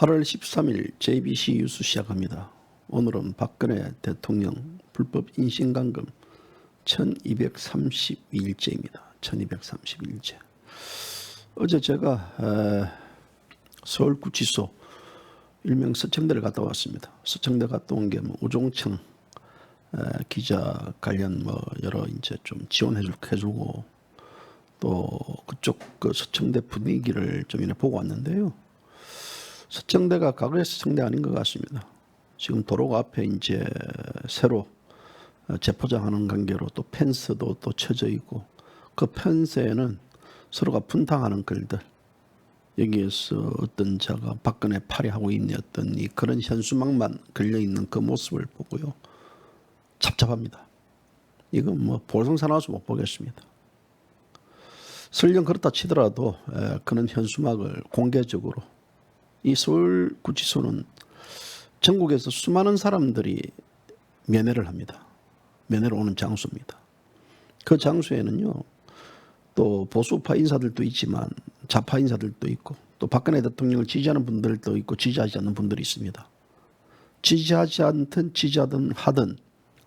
8월 13일 JBC 뉴스 시작합니다. 오늘은 박근혜 대통령 불법 인신감금 1232일째입니다. 1232일째. 어제 제가 서울구치소 일명 서청대를 갔다 왔습니다. 서청대 갔다 온 게 우종청 기자 관련 여러 이제 좀 지원해주고 또 그쪽 그 서청대 분위기를 좀 보고 왔는데요. 서청대가 과거의 서청대 아닌 것 같습니다. 지금 도로 앞에 이제 새로 재포장하는 관계로 또 펜스도 또 쳐져 있고 그 펜스에는 서로가 분탕하는 글들, 여기에서 어떤 자가 박근혜 팔이하고 있는 어떤 그런 현수막만 걸려 있는 그 모습을 보고요, 잡잡합니다. 이건 볼성사나워서 못 보겠습니다. 설령 그렇다 치더라도 그런 현수막을 공개적으로, 이 서울구치소는 전국에서 수많은 사람들이 면회를 합니다. 면회를 오는 장소입니다. 그 장소에는요, 또 보수파 인사들도 있지만 좌파 인사들도 있고 또 박근혜 대통령을 지지하는 분들도 있고 지지하지 않는 분들이 있습니다. 지지하지 않든 지지하든 하든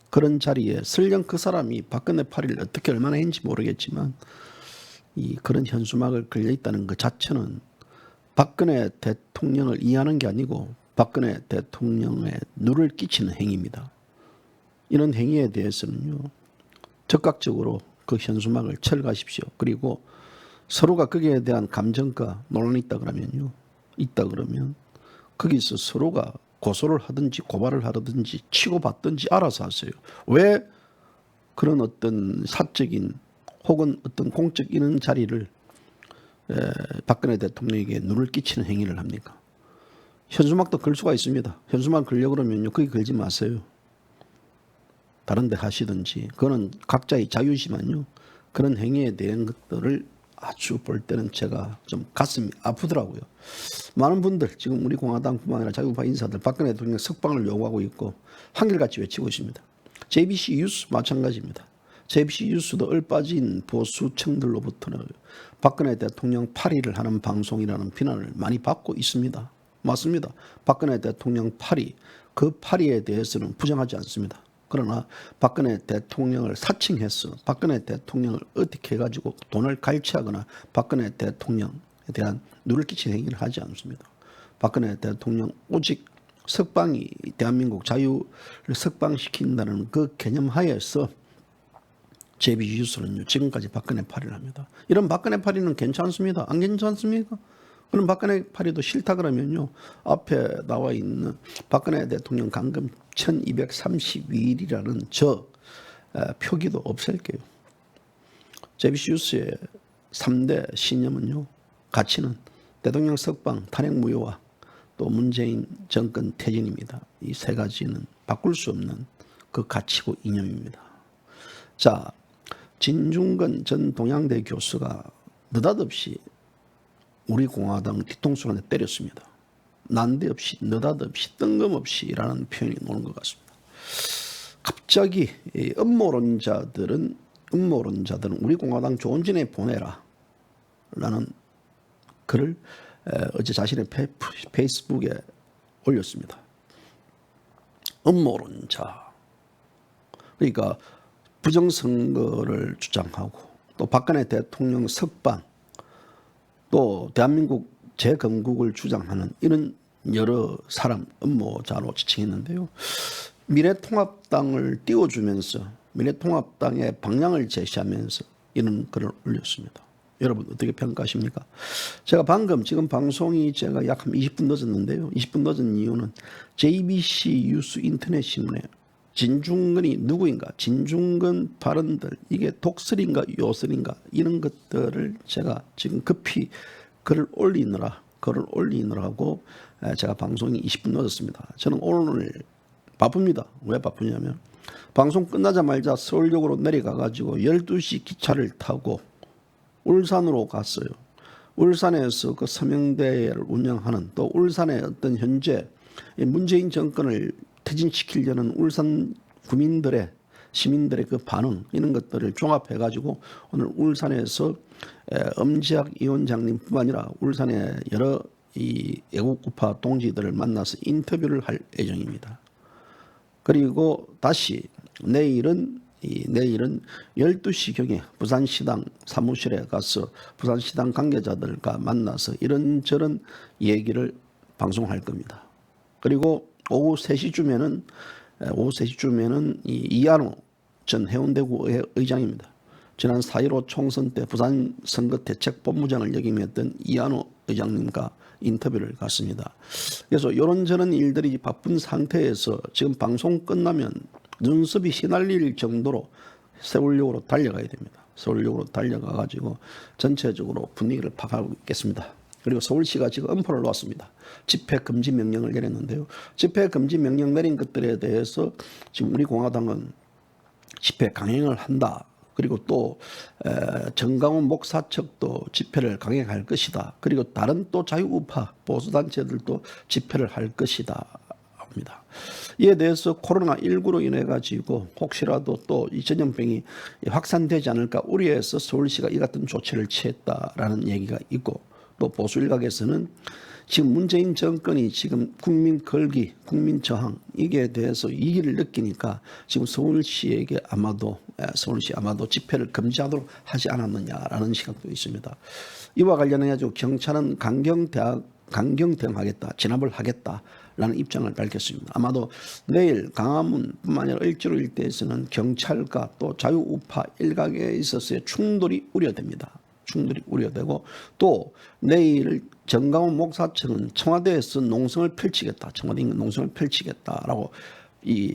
그런 자리에 설령 그 사람이 박근혜 팔이를 어떻게 얼마나 했는지 모르겠지만 그런 현수막을 걸려 있다는 것 자체는 박근혜 대통령을 이해하는 게 아니고 박근혜 대통령의 누를 끼치는 행위입니다. 이런 행위에 대해서는요, 적극적으로 그 현수막을 철거하십시오. 그리고 서로가 거기에 대한 감정과 논란이 있다 그러면 거기서 서로가 고소를 하든지 고발을 하든지 치고받든지 알아서 하세요. 왜 그런 어떤 사적인 혹은 어떤 공적 이런 자리를 박근혜 대통령에게 눈을 끼치는 행위를 합니까? 현수막도 걸 수가 있습니다. 현수막 걸려고 그러면요, 거기 걸지 마세요. 다른 데 하시든지. 그거는 각자의 자유지만요, 그런 행위에 대한 것들을 아주 볼 때는 제가 좀 가슴이 아프더라고요. 많은 분들, 지금 우리 공화당뿐만 아니라 자유파 인사들 박근혜 대통령 석방을 요구하고 있고 한결같이 외치고 있습니다. JBC 뉴스 마찬가지입니다. JBC 뉴스도 얼빠진 보수층들로부터는 박근혜 대통령 파리를 하는 방송이라는 비난을 많이 받고 있습니다. 맞습니다. 박근혜 대통령 파리, 그 파리에 대해서는 부정하지 않습니다. 그러나 박근혜 대통령을 사칭해서 박근혜 대통령을 어떻게 해가지고 돈을 갈취하거나 박근혜 대통령에 대한 누를 끼치는 행위를 하지 않습니다. 박근혜 대통령 오직 석방이 대한민국 자유를 석방시킨다는 그 개념 하에서 JBC 뉴스는요, 지금까지 박근혜 파리를 합니다. 이런 박근혜 파리는 괜찮습니다. 안 괜찮습니까? 그럼 박근혜 파리도 싫다 그러면요, 앞에 나와 있는 박근혜 대통령 감금 1232일이라는 저 표기도 없앨게요. JBC 뉴스의 3대 신념은요, 가치는 대통령 석방, 탄핵 무효화, 또 문재인 정권 퇴진입니다. 이 세 가지는 바꿀 수 없는 그 가치고 이념입니다. 자, 진중권 전 동양대 교수가 느닷없이 우리 공화당 뒤통수를 때렸습니다. 난데없이, 느닷없이, 뜬금없이라는 표현이 나오는 것 같습니다. 갑자기 음모론자들은 우리 공화당 조은진에 보내라 라는 글을 어제 자신의 페이스북에 올렸습니다. 음모론자, 그러니까 부정선거를 주장하고 또 박근혜 대통령 석방, 또 대한민국 재건국을 주장하는 이런 여러 사람 음모자로 지칭했는데요. 미래통합당을 띄워주면서 미래통합당의 방향을 제시하면서 이런 글을 올렸습니다. 여러분 어떻게 평가하십니까? 제가 방금 지금 방송이 제가 약 한 20분 늦었는데요. 20분 늦은 이유는 JBC 뉴스 인터넷 신문에 진중권이 누구인가, 진중권 발언들, 이게 독설인가 요설인가, 이런 것들을 제가 지금 급히 글을 올리느라고 제가 방송이 20분 늦었습니다. 저는 오늘 바쁩니다. 왜 바쁘냐면 방송 끝나자마자 서울역으로 내려가가지고 12시 기차를 타고 울산으로 갔어요. 울산에서 그 서명대를 운영하는, 또 울산의 어떤 현재 문재인 정권을 퇴진시키려는 울산 구민들의, 시민들의 그 반응, 이런 것들을 종합해가지고 오늘 울산에서 엄지학 위원장님뿐만 아니라 울산의 여러 이 애국 우파 동지들을 만나서 인터뷰를 할 예정입니다. 그리고 다시 내일은 12시경에 부산시당 사무실에 가서 부산시당 관계자들과 만나서 이런저런 얘기를 방송할 겁니다. 그리고 오후 3시쯤에는 이한호 전 해운대구 의장입니다. 지난 4.15 총선 때 부산 선거 대책본부장을 역임했던 이한호 의장님과 인터뷰를 갖습니다. 그래서 이런저런 일들이 바쁜 상태에서 지금 방송 끝나면 눈썹이 휘날릴 정도로 서울역으로 달려가야 됩니다. 서울역으로 달려가가지고 전체적으로 분위기를 파악하고 있겠습니다. 그리고 서울시가 지금 엄포를 놓았습니다. 집회 금지 명령을 내렸는데요. 집회 금지 명령 내린 것들에 대해서 지금 우리 공화당은 집회 강행을 한다. 그리고 또 정강훈 목사 측도 집회를 강행할 것이다. 그리고 다른 또 자유우파 보수단체들도 집회를 할 것이다 합니다. 이에 대해서 코로나19로 인해 가지고 혹시라도 또 이 전염병이 확산되지 않을까 우려해서 서울시가 이 같은 조치를 취했다라는 얘기가 있고, 또 보수 일각에서는 지금 문재인 정권이 지금 국민 걸기, 국민 저항 이게 대해서 위기를 느끼니까 지금 서울시 아마도 집회를 금지하도록 하지 않았느냐라는 시각도 있습니다. 이와 관련해 가지고 경찰은 강경 대응하겠다, 진압을 하겠다라는 입장을 밝혔습니다. 아마도 내일 강화문뿐만 아니라 을지로 일대에서는 경찰과 또 자유우파 일각에 있어서의 충돌이 우려됩니다. 우려되고, 또 내일 정강훈 목사청은 청와대에서 농성을 펼치겠다라고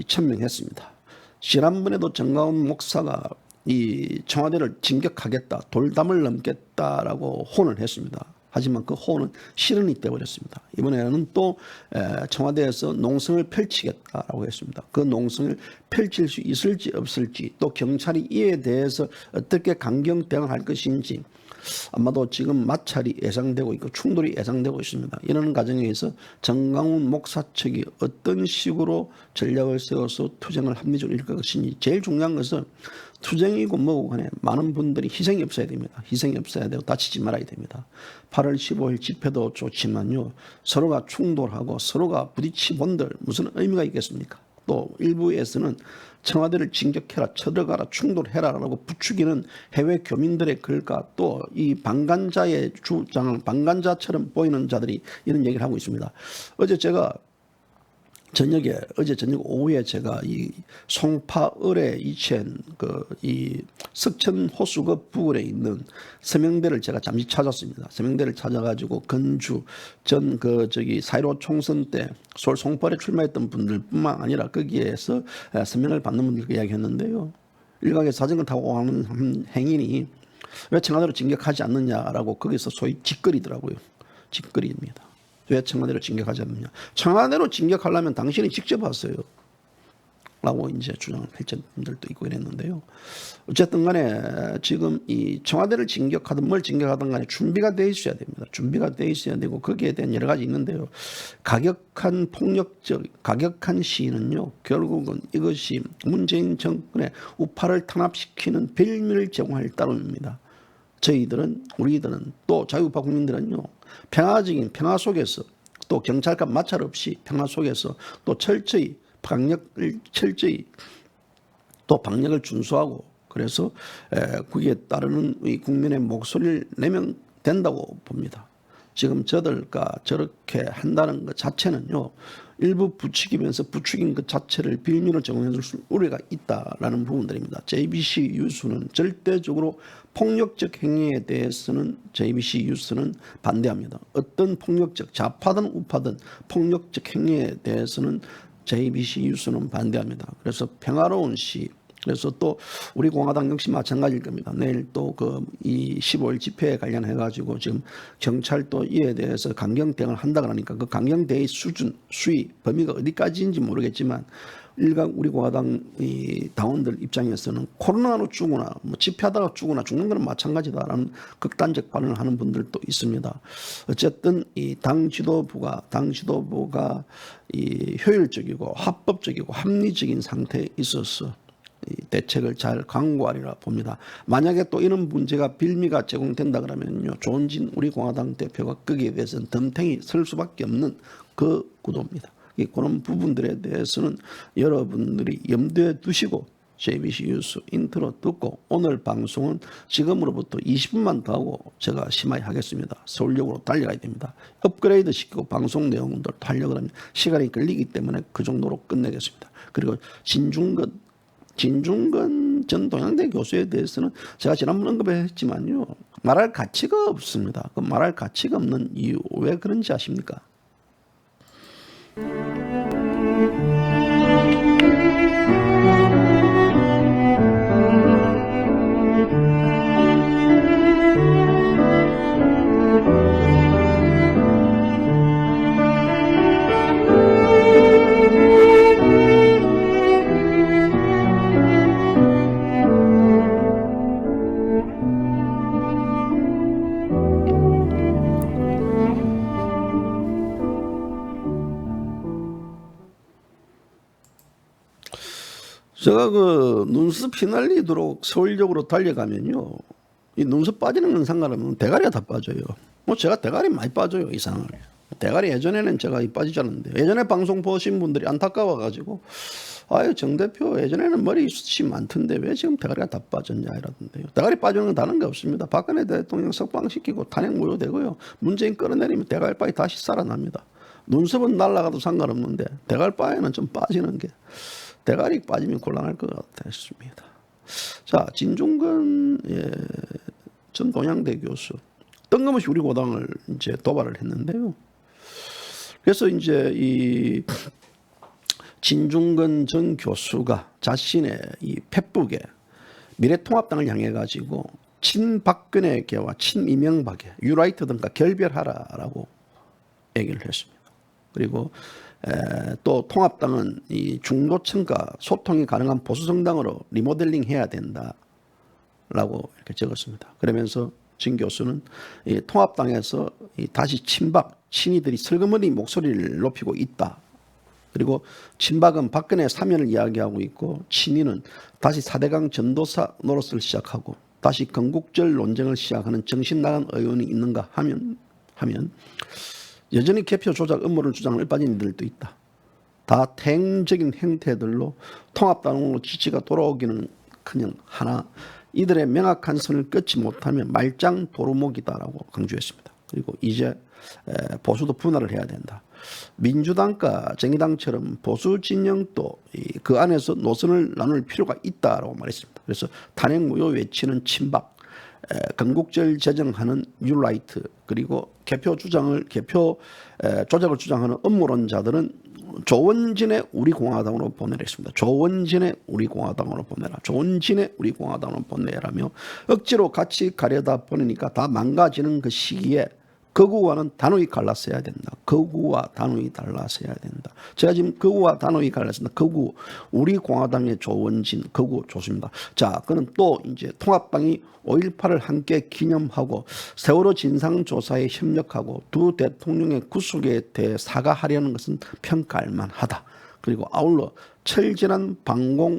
천명했습니다. 지난번에도 정강훈 목사가 이 청와대를 진격하겠다, 돌담을 넘겠다라고 호언을 했습니다. 하지만 그 호언은 실언이 되어버렸습니다. 이번에는 또 청와대에서 농성을 펼치겠다라고 했습니다. 그 농성을 펼칠 수 있을지 없을지, 또 경찰이 이에 대해서 어떻게 강경 대응할 것인지 아마도 지금 마찰이 예상되고 있고 충돌이 예상되고 있습니다. 이런 과정에서 정강훈 목사 측이 어떤 식으로 전략을 세워서 투쟁을 합리적으로 이끌 것인지, 제일 중요한 것은 투쟁이고 뭐고 간에 많은 분들이 희생이 없어야 됩니다. 희생이 없어야 되고 다치지 말아야 됩니다. 8월 15일 집회도 좋지만요, 서로가 충돌하고 서로가 부딪히본들 무슨 의미가 있겠습니까? 또 일부에서는 청와대를 진격해라, 쳐들어가라, 충돌해라라고 부추기는 해외 교민들의 글과 또 이 방관자의 주장을 방관자처럼 보이는 자들이 이런 얘기를 하고 있습니다. 어제 저녁 오후에 제가 이 송파을에 위치한 이 석천 호수급 부근에 있는 서명대를 제가 잠시 찾았습니다. 서명대를 찾아가지고 건주 전 4.15 총선 때 서울 송파을에 출마했던 분들뿐만 아니라 거기에서 서명을 받는 분들과 이야기했는데요. 일각에 자전거 타고 가는 한 행인이 왜 청와대로 진격하지 않느냐라고 거기서 소위 짓거리더라고요. 짓거리입니다. 왜 청와대로 진격하지 않느냐? 청와대로 진격하려면 당신이 직접 하세요 라고 이제 주장을 펼친 분들도 있고 이랬는데요. 어쨌든 간에 지금 이 청와대를 진격하든 뭘 진격하든 간에 준비가 돼 있어야 됩니다. 준비가 돼 있어야 되고, 거기에 대한 여러 가지 있는데요. 가격한 시위는요, 결국은 이것이 문재인 정권의 우파를 탄압시키는 빌미를 제공할 따름입니다. 우리들은 또 자유우파 국민들은요, 평화 속에서 또 경찰과 마찰 없이 평화 속에서 또 방역을 준수하고, 그래서 거기에 따르는 국민의 목소리를 내면 된다고 봅니다. 지금 저들과 저렇게 한다는 것 자체는요, 일부 부추긴 것 자체를 빌미로 제공해 줄 우려가 있다라는 부분들입니다. JBC 유수는 절대적으로 폭력적 행위에 대해서는 JBC 유수는 반대합니다. 어떤 좌파든 우파든 폭력적 행위에 대해서는 JBC 유수는 반대합니다. 그래서 평화로운 시위, 그래서 또 우리 공화당 역시 마찬가지일 겁니다. 내일 또 이 15일 집회에 관련해 가지고 지금 경찰도 이에 대해서 강경 대응을 한다 그러니까 그 강경 대응 수위 범위가 어디까지인지 모르겠지만, 일각 우리 공화당 이 당원들 입장에서는 코로나로 죽거나 집회하다가 죽는 것은 마찬가지다라는 극단적 발언을 하는 분들도 있습니다. 어쨌든 이 당 지도부가 이 효율적이고 합법적이고 합리적인 상태에 있어서 이 대책을 잘 강구하리라 봅니다. 만약에 또 이런 문제가 빌미가 제공된다 그러면요, 조원진 우리 공화당 대표가 거기에 대해서는 덤탱이 설 수밖에 없는 그 구도입니다. 그런 부분들에 대해서는 여러분들이 염두에 두시고 JBC 뉴스 인트로 듣고 오늘 방송은 지금으로부터 20분만 더 하고 제가 심하게 하겠습니다. 서울역으로 달려가야 됩니다. 업그레이드 시키고 방송 내용들 하려고 하면 시간이 걸리기 때문에 그 정도로 끝내겠습니다. 그리고 진중건 전 동양대 교수에 대해서는 제가 지난번 언급했지만요, 말할 가치가 없습니다. 그 말할 가치가 없는 이유 왜 그런지 아십니까? 제가 그 눈썹 휘날리도록 서울역으로 달려가면요, 이 눈썹 빠지는 건 상관없는 대가리가 다 빠져요. 뭐 제가 대가리 많이 빠져요, 이상하게. 대가리 예전에는 제가 빠지지 않았는데, 예전에 방송 보신 분들이 안타까워가지고 아유 정 대표 예전에는 머리숱이 많던데 왜 지금 대가리가 다 빠졌냐 이러던데요. 대가리 빠지는 건 다른 게 없습니다. 박근혜 대통령 석방시키고 탄핵 무효되고요, 문재인 끌어내리면 대가리빨이 다시 살아납니다. 눈썹은 날아가도 상관없는데 대가리빨에는 좀 빠지는 게, 대가리 빠지면 곤란할 것 같았습니다. 자, 진중건 전 동양대 교수 뜬금없이 우리 고당을 이제 도발을 했는데요. 그래서 이제 이 진중건 전 교수가 자신의 이 페북에 미래통합당을 향해 가지고 친박근혜계와 친이명박계 유라이트 등과 결별하라라고 얘기를 했습니다. 그리고 또 통합당은 이 중도층과 소통이 가능한 보수 정당으로 리모델링 해야 된다라고 이렇게 적었습니다. 그러면서 진 교수는 이 통합당에서 다시 친박 친이들이 슬그머니 목소리를 높이고 있다. 그리고 친박은 박근혜 사면을 이야기하고 있고 친이는 다시 4대강 전도사 노릇을 시작하고 다시 건국절 논쟁을 시작하는 정신 나간 의원이 있는가 하면 여전히 개표 조작 음모를 주장을 빠진 이들도 있다. 다 태행적인 행태들로 통합당으로 지지가 돌아오기는 그냥 하나 이들의 명확한 선을 끊지 못하면 말짱 도루묵이다라고 강조했습니다. 그리고 이제 보수도 분할을 해야 된다. 민주당과 정의당처럼 보수 진영도 그 안에서 노선을 나눌 필요가 있다라고 말했습니다. 그래서 탄핵 무효 외치는 친박, 건국절 제정하는 뉴라이트, 그리고 개표 조작을 주장하는 음모론자들은 조원진의 우리 공화당으로 보내라 했습니다. 조원진의 우리 공화당으로 보내라. 조원진의 우리 공화당으로 보내라며 억지로 같이 가려다 보내니까 다 망가지는 그 시기에 거구와는 단호히 갈라서야 된다. 거구와 단호히 갈라서야 된다. 제가 지금 거구와 단호히 갈라서다. 거구 우리 공화당의 조원진, 거구 좋습니다. 자, 그는 또 이제 통합당이 5.18을 함께 기념하고 세월호 진상조사에 협력하고 두 대통령의 구속에 대해 사과하려는 것은 평가할 만하다. 그리고 아울러 철저한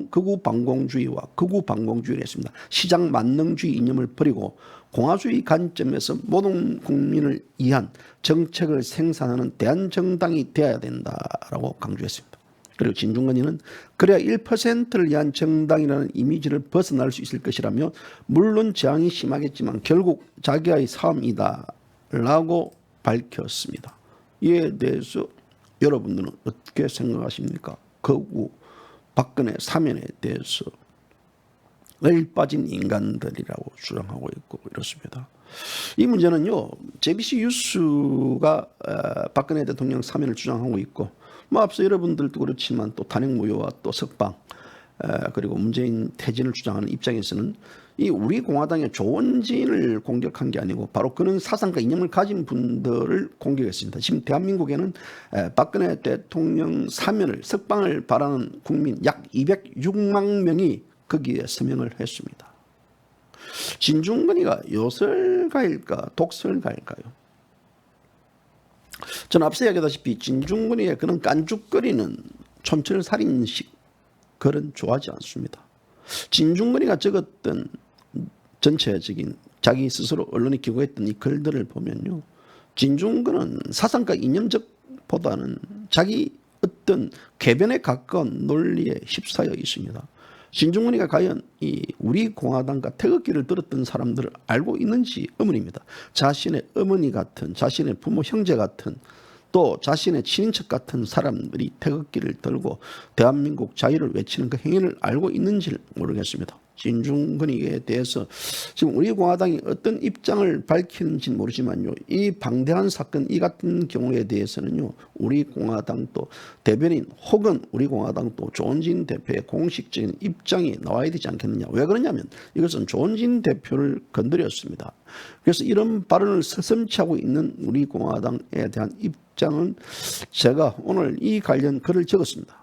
극우 반공주의와 극우 반공주의를 했습니다. 시장 만능주의 이념을 버리고 공화주의 관점에서 모든 국민을 위한 정책을 생산하는 대한정당이 되어야 된다라고 강조했습니다. 그리고 진중권이는 그래야 1%를 위한 정당이라는 이미지를 벗어날 수 있을 것이라며 물론 저항이 심하겠지만 결국 자기의 싸움이다라고 밝혔습니다. 이에 대해서 여러분들은 어떻게 생각하십니까? 거구 박근혜 사면에 대해서 을 빠진 인간들이라고 주장하고 있고 이렇습니다. 이 문제는요, JBC 뉴스가 박근혜 대통령 사면을 주장하고 있고, 뭐 앞서 여러분들도 그렇지만 또 탄핵 무효와 또 석방 그리고 문재인 퇴진을 주장하는 입장에서는 이 우리 공화당의 조원진을 공격한 게 아니고 바로 그런 사상과 이념을 가진 분들을 공격했습니다. 지금 대한민국에는 박근혜 대통령 사면을 석방을 바라는 국민 약 206만 명이 거기에 서명을 했습니다. 진중권이가 요설가일까 독설가일까요? 저는 앞서 이야기했다시피 진중권이의 그런 깐죽거리는 촌철살인식 글은 좋아하지 않습니다. 진중권이가 적었던 전체적인 자기 스스로 언론에 기고했던 이 글들을 보면요, 진중권은 사상과 이념적보다는 자기 어떤 궤변에 가까운 논리에 휩싸여 있습니다. 진중권이가 과연 이 우리 공화당과 태극기를 들었던 사람들을 알고 있는지 의문입니다. 자신의 어머니 같은, 자신의 부모 형제 같은, 또 자신의 친인척 같은 사람들이 태극기를 들고 대한민국 자유를 외치는 그 행위를 알고 있는지 모르겠습니다. 진중권이에 대해서 지금 우리 공화당이 어떤 입장을 밝히는지는 모르지만요, 이 방대한 사건, 이 같은 경우에 대해서는요, 우리 공화당도 대변인 혹은 우리 공화당도 조은진 대표의 공식적인 입장이 나와야 되지 않겠느냐. 왜 그러냐면 이것은 조은진 대표를 건드렸습니다. 그래서 이런 발언을 서슴지 하고 있는 우리 공화당에 대한 입장은 제가 오늘 이 관련 글을 적었습니다.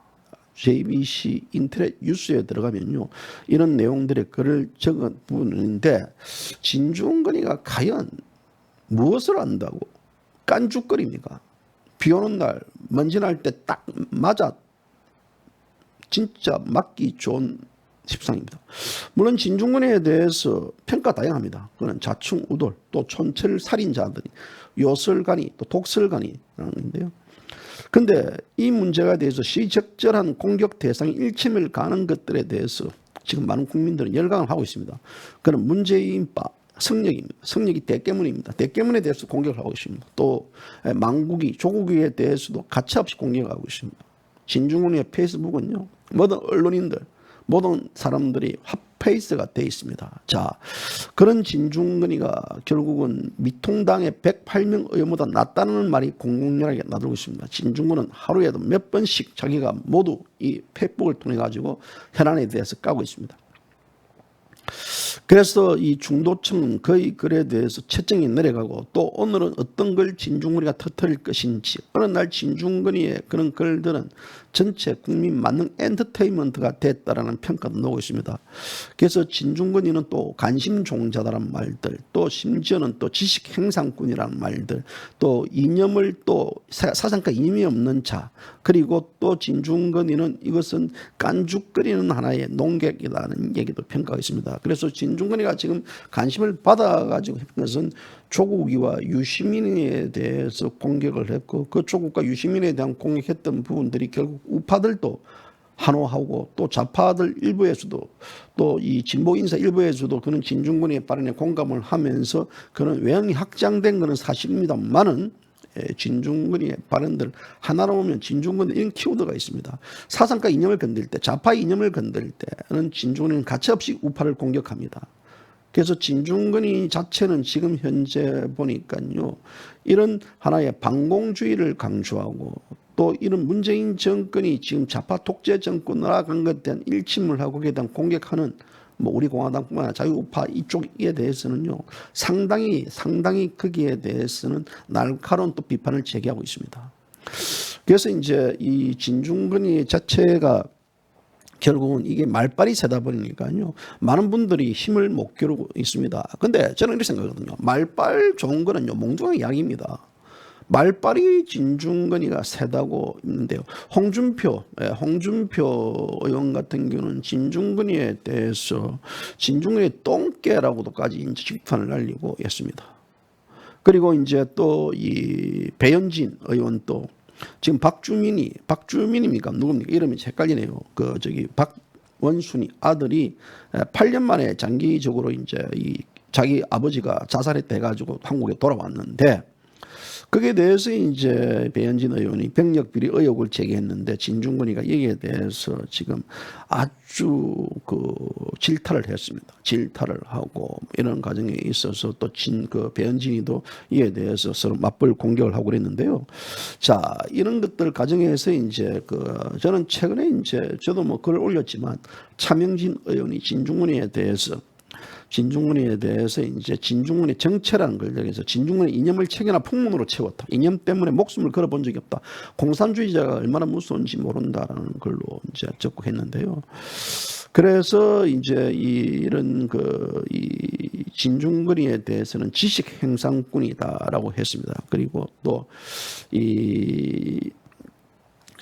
JBC 인터넷 뉴스에 들어가면요, 이런 내용들의 글을 적은 부분인데, 진중권이가 과연 무엇을 안다고 깐죽거립니까? 비 오는 날 먼지 날 때 딱 맞아 진짜 맞기 좋은 십상입니다. 물론 진중권에 대해서 평가 다양합니다. 그는 자충우돌, 또 촌철살인자들이, 요설가니, 또 독설가니라는데요. 근데 이 문제에 대해서 시적절한 공격 대상이 일침을 가는 것들에 대해서 지금 많은 국민들은 열광을 하고 있습니다. 그는 문재인파 성역입니다. 성역이 대깨문입니다. 대깨문에 대해서 공격을 하고 있습니다. 또 망국이, 조국에 대해서도 가차없이 공격하고 있습니다. 진중권의 페이스북은요, 모든 언론인들, 모든 사람들이 핫페이스가 되어 있습니다. 자, 그런 진중권이가 결국은 미통당의 108명 의원보다 낫다는 말이 공공연하게 나돌고 있습니다. 진중권은 하루에도 몇 번씩 자기가 모두 이 페이스북을 통해 가지고 현안에 대해서 까고 있습니다. 그래서 이 중도층은 거의 글에 대해서 채점이 내려가고, 또 오늘은 어떤 걸 진중권이가 터뜨릴 것인지, 어느 날 진중권이의 그런 글들은 전체 국민 만능 엔터테인먼트가 됐다라는 평가도 나오고 있습니다. 그래서 진중권이는 또 관심종자다라는 말들, 또 심지어는 또 지식행상꾼이라는 말들, 또 이념을 또 사상과 이념이 없는 자, 그리고 또 진중권이는 이것은 깐죽거리는 하나의 농객이라는 얘기도 평가가 있습니다. 그래서 진중권이가 지금 관심을 받아가지고 했던 것은 조국이와 유시민에 대해서 공격을 했고, 그 조국과 유시민에 대한 공격했던 부분들이 결국 우파들도 환호하고, 또 좌파들 일부에서도, 또 이 진보 인사 일부에서도 그는 진중권의 발언에 공감을 하면서 그는 외형이 확장된 것은 사실입니다만은, 진중권의 발언들 하나로 보면 진중권에 이런 키워드가 있습니다. 사상과 이념을 건들 때, 좌파 이념을 건들 때는 진중권은 가차없이 우파를 공격합니다. 그래서 진중권이 자체는 지금 현재 보니까요, 이런 하나의 반공주의를 강조하고, 또 이런 문재인 정권이 지금 좌파 독재 정권으로 나아간 것에 대한 일침을 하고 거기에 대한 공격하는 우리 공화당뿐만 아니라 자유우파 이쪽에 대해서는요, 상당히 거기에 대해서는 날카로운 또 비판을 제기하고 있습니다. 그래서 이제 이 진중권이 자체가 결국은 이게 말빨이 세다 보니까요, 많은 분들이 힘을 못 겨루고 있습니다. 근데 저는 이렇게 생각하거든요. 말빨 좋은 거는요, 몽둥이 약입니다. 말빨이 진중권이가 세다고 있는데요. 홍준표 의원 같은 경우는 진중권이에 대해서 진중권의 똥개라고도까지 비판을 날리고 있습니다. 그리고 이제 또 이 배현진 의원도 지금 박주민입니까? 누굽니까? 이름이 헷갈리네요. 박원순이 아들이 8년 만에 장기적으로 이제 이 자기 아버지가 자살했다 해가지고 한국에 돌아왔는데, 거기에 대해서 이제 배현진 의원이 병력 비리 의혹을 제기했는데, 진중권이가 여기에 대해서 지금 아주 질타를 했습니다. 질타를 하고 이런 과정에 있어서 또 배현진이도 이에 대해서 서로 맞불 공격을 하고 그랬는데요. 자, 이런 것들 과정에서 이제 저는 최근에 이제 저도 글을 올렸지만, 차명진 의원이 진중권이에 대해서 이제 진중권의 정체라는 걸 여기서 진중권의 이념을 책이나 풍문으로 채웠다. 이념 때문에 목숨을 걸어본 적이 없다. 공산주의자가 얼마나 무서운지 모른다라는 걸로 이제 적고 했는데요. 그래서 이제 이런 이 진중권이에 대해서는 지식 행상꾼이다라고 했습니다. 그리고 또 이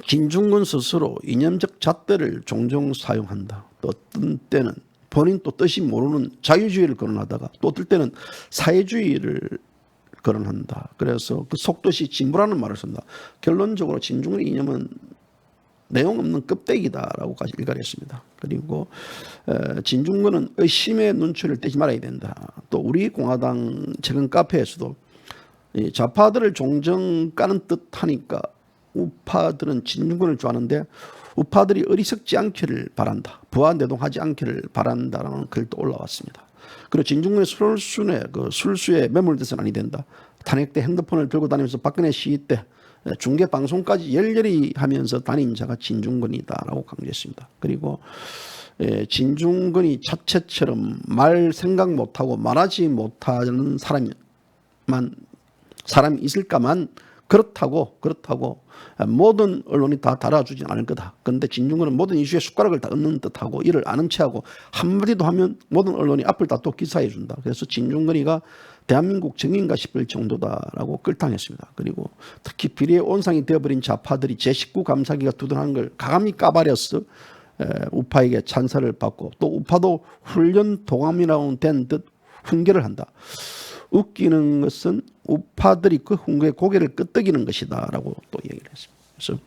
진중권 스스로 이념적 잣대를 종종 사용한다. 또 어떤 때는 본인 또 뜻이 모르는 자유주의를 거론하다가 또 어떨 때는 사회주의를 거론한다. 그래서 그 속뜻이 진보라는 말을 쓴다. 결론적으로 진중권의 이념은 내용 없는 껍데기다라고까지 일갈했습니다. 그리고 진중권은 의심의 눈초리를 떼지 말아야 된다. 또 우리 공화당 최근 카페에서도 좌파들을 종정 까는 듯 하니까 우파들은 진중권을 좋아하는데 우파들이 어리석지 않기를 바란다. 부하내동하지 않기를 바란다라는 글도 올라왔습니다. 그리고 진중권의 술수에 매몰돼서는 아니 된다. 탄핵 때 핸드폰을 들고 다니면서 박근혜 시위 때 중계 방송까지 열렬히 하면서 다닌 자가 진중권이다라고 강조했습니다. 그리고 진중권이 자체처럼 말 생각 못하고 말하지 못하는 사람이 있을까만 그렇다고 모든 언론이 다 달아주진 않을 거다. 그런데 진중권은 모든 이슈에 숟가락을 다 얹는 듯하고 이를 아는 체하고 한마디도 하면 모든 언론이 앞을 다 또 기사해 준다. 그래서 진중권이가 대한민국 정인가 싶을 정도다라고 끌당했습니다. 그리고 특히 비리의 온상이 되어버린 좌파들이 제19 감사기가 두둔하는 걸 가감히 까발렸어 우파에게 찬사를 받고 또 우파도 훈련 도감이라고 된 듯 훈계를 한다. 웃기는 것은 우파들이 그 훈계에 고개를 끄덕이는 것이다 라고 또 얘기를 했습니다. 그래서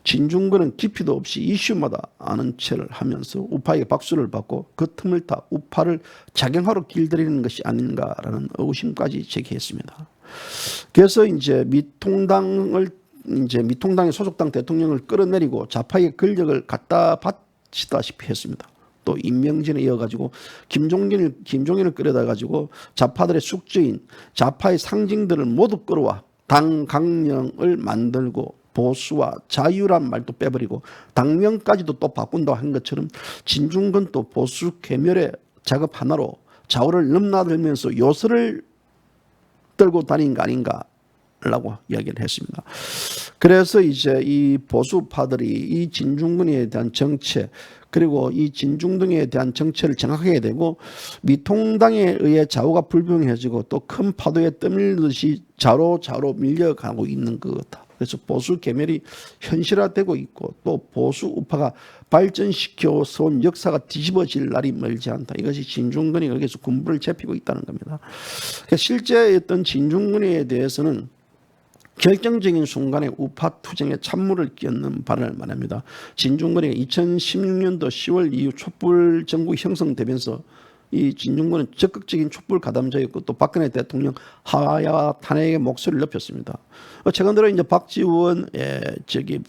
진중권은 깊이도 없이 이슈마다 아는 체를 하면서 우파에게 박수를 받고 그 틈을 타 우파를 작용하러 길들이는 것이 아닌가라는 의구심까지 제기했습니다. 그래서 이제 미통당의 소속당 대통령을 끌어내리고 좌파의 권력을 갖다 바치다시피 했습니다. 또 임명진에 이어가지고 김종인을 끌어다 가지고 좌파들의 숙주인 좌파의 상징들을 모두 끌어와 당 강령을 만들고 보수와 자유란 말도 빼버리고 당명까지도 또 바꾼다고 한 것처럼 진중권 또 보수 괴멸의 작업 하나로 좌우를 넘나들면서 요새를 들고 다닌 거 아닌가라고 이야기를 했습니다. 그래서 이제 이 보수파들이 이 진중권에 대한 정체 그리고 이 진중등에 대한 정체를 정확하게 되고 미통당에 의해 좌우가 불분명해지고 또 큰 파도에 떠밀듯이 좌로 밀려가고 있는 거다. 그래서 보수 계멸이 현실화되고 있고 또 보수 우파가 발전시켜서 온 역사가 뒤집어질 날이 멀지 않다. 이것이 진중권이 여기서 군부를 잡히고 있다는 겁니다. 그러니까 실제 어떤 진중권에 대해서는 결정적인 순간에 우파 투쟁에 찬물을 끼얹는 발언을 말합니다. 진중권이 2016년도 10월 이후 촛불 정부 형성되면서 이 진중권은 적극적인 촛불 가담자였고 또 박근혜 대통령 하야 탄핵의 목소리를 높였습니다. 최근 들어 이제 박지원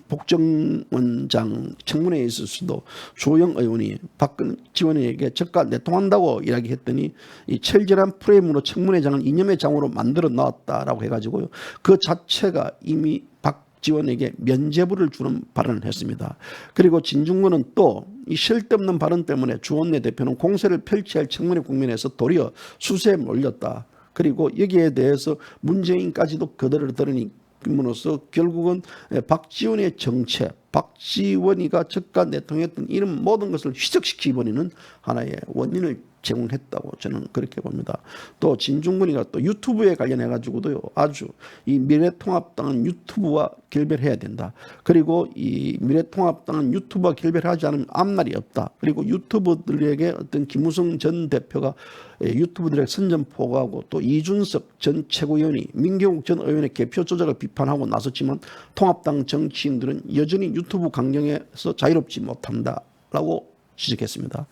복정원장 청문회에 있어서도 조영 의원이 박지원에게 적과 내통한다고 이야기했더니 이 철저한 프레임으로 청문회장을 이념의 장으로 만들어 놨다라고 해가지고요. 그 자체가 이미 박지원에게 면죄부를 주는 발언을 했습니다. 그리고 진중권은 또 이 쓸데없는 발언 때문에 주원내 대표는 공세를 펼쳐야 할 청문회 국면에서 도리어 수세에 몰렸다. 그리고 여기에 대해서 문재인까지도 그대로 들으니으로써 결국은 박지원의 정체, 박지원이가 적가 내통했던 이런 모든 것을 희석시켜버리는 하나의 원인을 제공했다고 저는 그렇게 봅니다. 또 진중권이가 또 유튜브에 관련해 가지고도요 아주 이 미래통합당은 유튜브와 결별해야 된다. 그리고 이 미래통합당은 유튜브와 결별하지 않으면 앞날이 없다. 그리고 유튜버들에게 어떤 김무성 전 대표가 유튜브들에게 선전포고하고 또 이준석 전 최고위원이 민경욱 전 의원의 개표 조작을 비판하고 나섰지만 통합당 정치인들은 여전히 유튜브 강령에서 자유롭지 못한다라고 지적했습니다.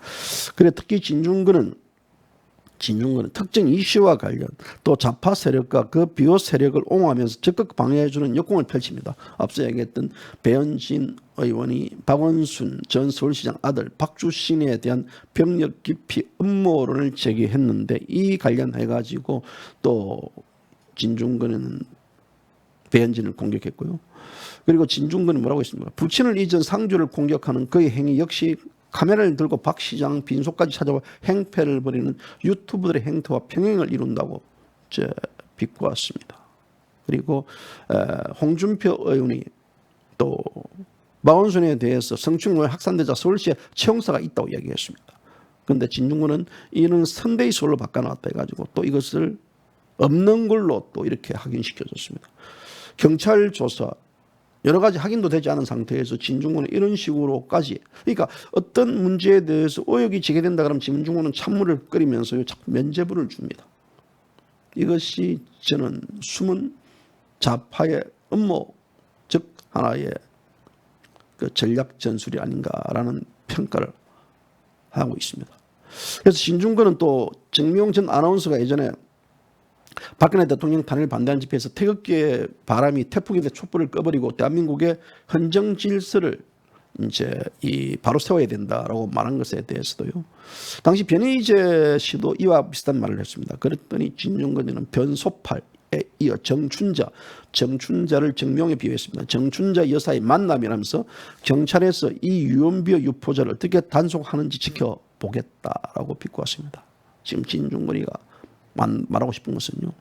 그래 특히 진중권은 특정 이슈와 관련 또 좌파 세력과 그 비호 세력을 옹호하면서 적극 방해해주는 역공을 펼칩니다. 앞서 얘기했던 배현진 의원이 박원순 전 서울시장 아들 박주신에 대한 병력 기피 음모론을 제기했는데 이 관련해가지고 또 진중권은 배현진을 공격했고요. 그리고 진중권은 뭐라고 했습니까? 부친을 잊은 상주를 공격하는 그의 행위 역시 카메라를 들고 박 시장 빈소까지 찾아와 행패를 벌이는 유튜브들의 행태와 평행을 이룬다고 비꼬았습니다. 그리고 홍준표 의원이 또 박원순에 대해서 성추행으로 확산되자 서울시에 채용사가 있다고 이야기했습니다. 그런데 진중권은 이는 선대위 서울로 바꿔놨다 해가지고 또 이것을 없는 걸로 또 이렇게 확인시켜줬습니다. 경찰 조사 여러 가지 확인도 되지 않은 상태에서 진중권은 이런 식으로까지, 그러니까 어떤 문제에 대해서 의혹이 제기된다 그러면 진중권은 찬물을 끓이면서 자꾸 면죄부를 줍니다. 이것이 저는 숨은 좌파의 음모, 즉 하나의 그 전략 전술이 아닌가라는 평가를 하고 있습니다. 그래서 진중권은 또 정미용 전 아나운서가 예전에 박근혜 대통령 탄핵을 반대하는 집회에서 태극기의 바람이 태풍인데 촛불을 꺼버리고 대한민국의 헌정 질서를 이제 바로 세워야 된다라고 말한 것에 대해서도요. 당시 변희재 씨도 이와 비슷한 말을 했습니다. 그랬더니 진중권이는 변소팔에 이어 정춘자를 정명에 비유했습니다. 정춘자 여사의 만남이라면서 경찰에서 이 유언비어 유포자를 어떻게 단속하는지 지켜보겠다라고 비꼬았습니다. 지금 진중권이가 말하고 싶은 것은요,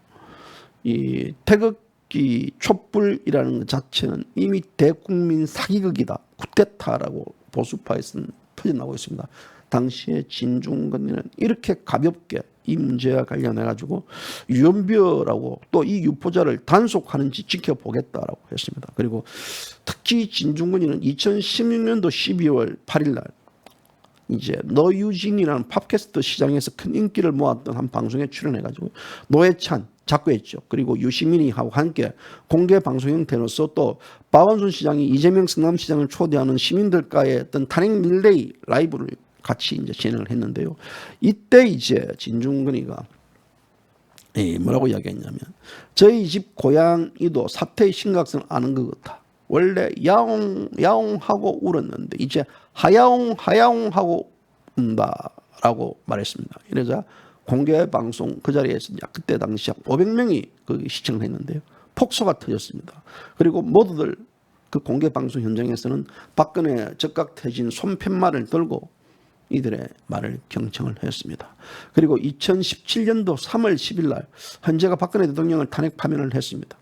이 태극기 촛불이라는 것 자체는 이미 대국민 사기극이다, 쿠데타라고 보수파에서는 터져나오고 있습니다. 당시에 진중권은 이렇게 가볍게 이 문제와 관련해 가지고 유언비어라고 또 이 유포자를 단속하는지 지켜보겠다라고 했습니다. 그리고 특히 진중권이는 2016년도 12월 8일 날 이제 노유진이라는 팟캐스트 시장에서 큰 인기를 모았던 한 방송에 출연해가지고 노회찬 작고했죠. 그리고 유시민이하고 함께 공개 방송 형태로서 또 박원순 시장이 이재명 성남시장을 초대하는 시민들과의 어떤 탄핵 릴레이 라이브를 같이 이제 진행을 했는데요. 이때 이제 진중권이가 뭐라고 이야기했냐면, 저희 집 고양이도 사태의 심각성을 아는 것 같아. 원래 야옹하고 울었는데 이제 하야옹하고 운다라고 말했습니다. 이러자 공개 방송 그 자리에서 그때 당시 500명이 그 시청을 했는데요. 폭소가 터졌습니다. 그리고 모두들 그 공개 방송 현장에서는 박근혜 적각 퇴진 손팻말을 들고 이들의 말을 경청을 했습니다. 그리고 2017년도 3월 10일 날 헌재가 박근혜 대통령을 탄핵 파면을 했습니다.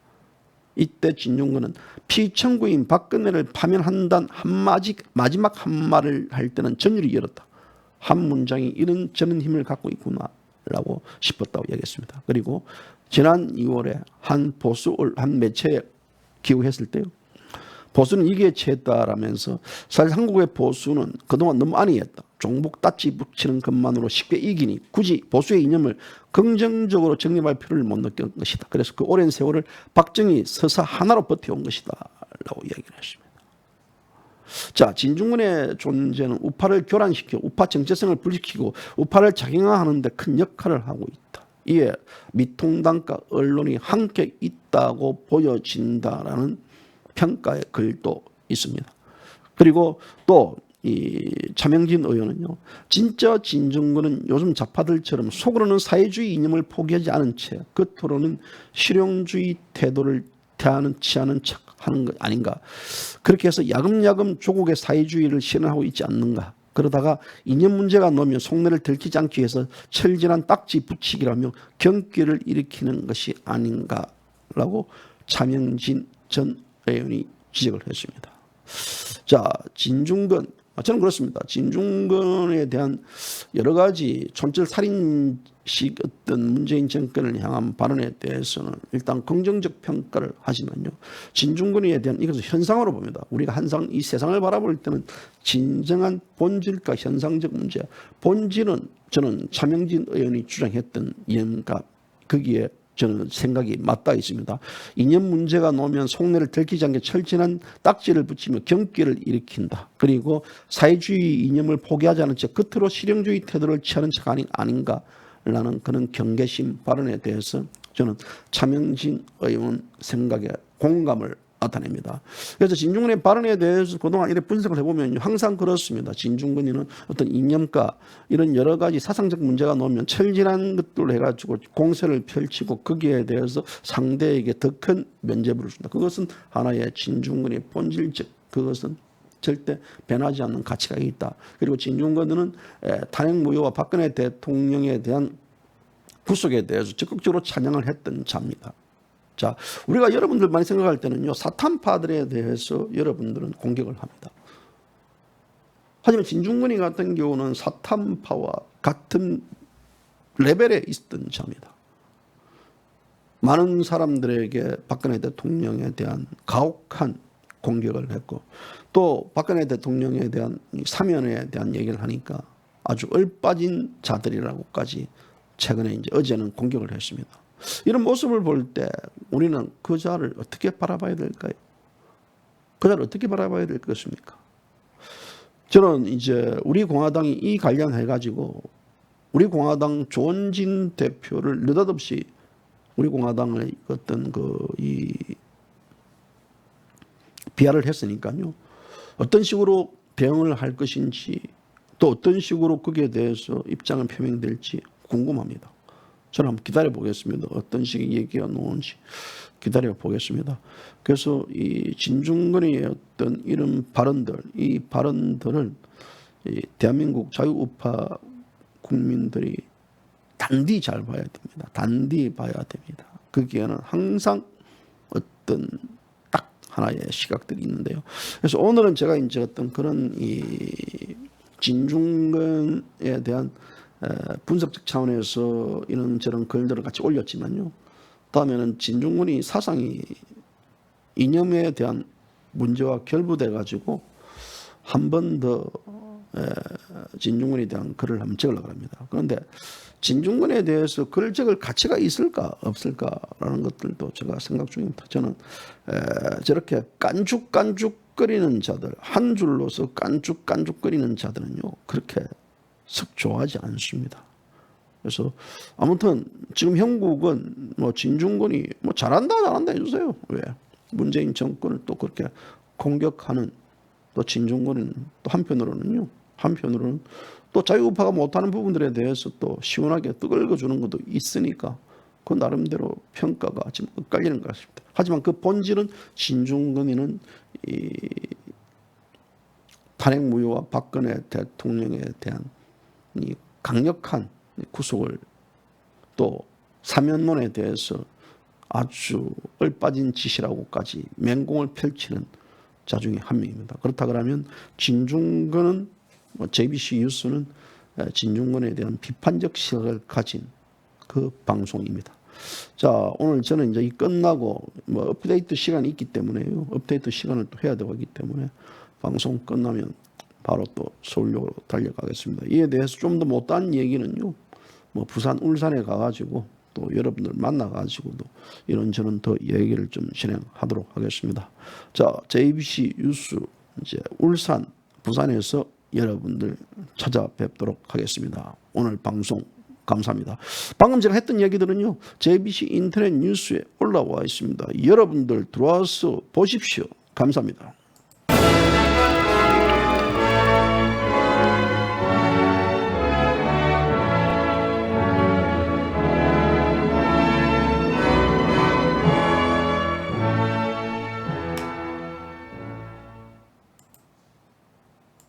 이때 진중권은 피청구인 박근혜를 파면한다는 마지막 한 말을 할 때는 전율이 열었다. 한 문장이 이런 저는 힘을 갖고 있구나라고 싶었다고 얘기했습니다. 그리고 지난 2월에 한 매체에 기고했을 때요, 보수는 이기에 처했다라면서 사실 한국의 보수는 그동안 너무 안이했다. 종북 따지 붙이는 것만으로 쉽게 이기니 굳이 보수의 이념을 긍정적으로 정립할 필요를 못 느꼈던 것이다. 그래서 그 오랜 세월을 박정희 서사 하나로 버텨온 것이다 라고 이야기를 했습니다. 자, 진중권의 존재는 우파를 교란시켜 우파 정체성을 불지키고 우파를 작용하는 데 큰 역할을 하고 있다. 이에 미통당과 언론이 함께 있다고 보여진다라는 평가의 글도 있습니다. 그리고 또 이 차명진 의원은요, 진짜 진중권은 요즘 좌파들처럼 속으로는 사회주의 이념을 포기하지 않은 채 겉으로는 실용주의 태도를 취하는 척하는 것 아닌가. 그렇게 해서 야금야금 조국의 사회주의를 실현하고 있지 않는가. 그러다가 이념 문제가 나오면 속내를 들키지 않기 위해서 철진한 딱지 붙이기라며 경기를 일으키는 것이 아닌가라고 차명진 전 의원이 지적을 했습니다. 자, 진중권, 저는 그렇습니다. 진중권에 대한 여러 가지 촌철살인식 어떤 문재인 정권을 향한 발언에 대해서는 일단 긍정적 평가를 하지만요, 진중권에 대한 이것을 현상으로 봅니다. 우리가 항상 이 세상을 바라볼 때는 진정한 본질과 현상적 문제, 본질은 저는 차명진 의원이 주장했던 이념과 거기에 저는 생각이 맞닿아 있습니다. 이념 문제가 나오면 속내를 들키지 않게 철진한 딱지를 붙이며 경기를 일으킨다. 그리고 사회주의 이념을 포기하지 않은 채 겉으로 실용주의 태도를 취하는 척 아닌가라는 그런 경계심 발언에 대해서 저는 차명진 의원 생각에 공감을 나타냅니다. 그래서 진중권의 발언에 대해서 그동안 이렇게 분석을 해보면 항상 그렇습니다. 진중권이는 어떤 이념과 이런 여러 가지 사상적 문제가 나오면 철진한 것들을 해가지고 공세를 펼치고 거기에 대해서 상대에게 더 큰 면죄부를 준다. 그것은 하나의 진중권의 본질적, 그것은 절대 변하지 않는 가치가 있다. 그리고 진중권은 탄핵 무효와 박근혜 대통령에 대한 구속에 대해서 적극적으로 찬양을 했던 자입니다. 자, 우리가 여러분들 많이 생각할 때는요, 사탄파들에 대해서 여러분들은 공격을 합니다. 하지만 진중권이 같은 경우는 사탄파와 같은 레벨에 있었던 자입니다. 많은 사람들에게 박근혜 대통령에 대한 가혹한 공격을 했고, 또 박근혜 대통령에 대한 사면에 대한 얘기를 하니까 아주 얼빠진 자들이라고까지 최근에 이제 어제는 공격을 했습니다. 이런 모습을 볼 때 우리는 그 자를 어떻게 바라봐야 될까요? 그 자를 어떻게 바라봐야 될 것입니까? 저는 이제 우리 공화당이 이 관련해 가지고 우리 공화당 조원진 대표를 느닷없이 우리 공화당의 어떤 이 비하를 했으니까요. 어떤 식으로 대응을 할 것인지 또 어떤 식으로 거기에 대해서 입장을 표명될지 궁금합니다. 저는 한번 기다려 보겠습니다. 어떤 식의 얘기가 나오는지 기다려 보겠습니다. 그래서 이 진중권의 어떤 이런 발언들, 이 발언들을 이 대한민국 자유우파 국민들이 단디 잘 봐야 됩니다. 단디 봐야 됩니다. 거기에는 항상 어떤 딱 하나의 시각들이 있는데요. 그래서 오늘은 제가 이제 어떤 그런 이 진중권에 대한 분석적 차원에서 이런저런 글들을 같이 올렸지만요. 다음에는 진중권이 사상이 이념에 대한 문제와 결부돼 가지고 한 번 더 진중권에 대한 글을 한번 적으려고 합니다. 그런데 진중권에 대해서 글을 적을 가치가 있을까 없을까라는 것들도 제가 생각 중입니다. 저는 저렇게 깐죽깐죽거리는 자들, 한 줄로서 깐죽깐죽거리는 자들은요 그렇게 썩 좋아하지 않습니다. 그래서 아무튼 지금 형국은 뭐 진중권이 뭐 잘한다 해주세요. 왜 문재인 정권을 또 그렇게 공격하는 또 진중권은 또 한편으로는 또 자유우파가 못하는 부분들에 대해서 또 시원하게 떠긁어주는 것도 있으니까 그 나름대로 평가가 지금 엇갈리는 것 같습니다. 하지만 그 본질은 진중권이는 이 탄핵 무효와 박근혜 대통령에 대한 이 강력한 구속을 또 사면론에 대해서 아주 얼빠진 짓이라고까지 맹공을 펼치는 자 중에 한 명입니다. 그렇다 그러면 진중권은 JBC 뉴스는 진중권에 대한 비판적 시각을 가진 그 방송입니다. 자, 오늘 저는 이제 이 끝나고 뭐 업데이트 시간이 있기 때문에요. 업데이트 시간을 또 해야 되고 있기 때문에 방송 끝나면 바로 또 서울역으로 달려가겠습니다. 이에 대해서 좀 더 못한 얘기는요. 뭐 부산, 울산에 가가지고 또 여러분들 만나가지고도 이런저런 더 얘기를 좀 진행하도록 하겠습니다. 자, JBC 뉴스 이제 울산, 부산에서 여러분들 찾아뵙도록 하겠습니다. 오늘 방송 감사합니다. 방금 제가 했던 얘기들은요. JBC 인터넷 뉴스에 올라와 있습니다. 여러분들 들어와서 보십시오. 감사합니다.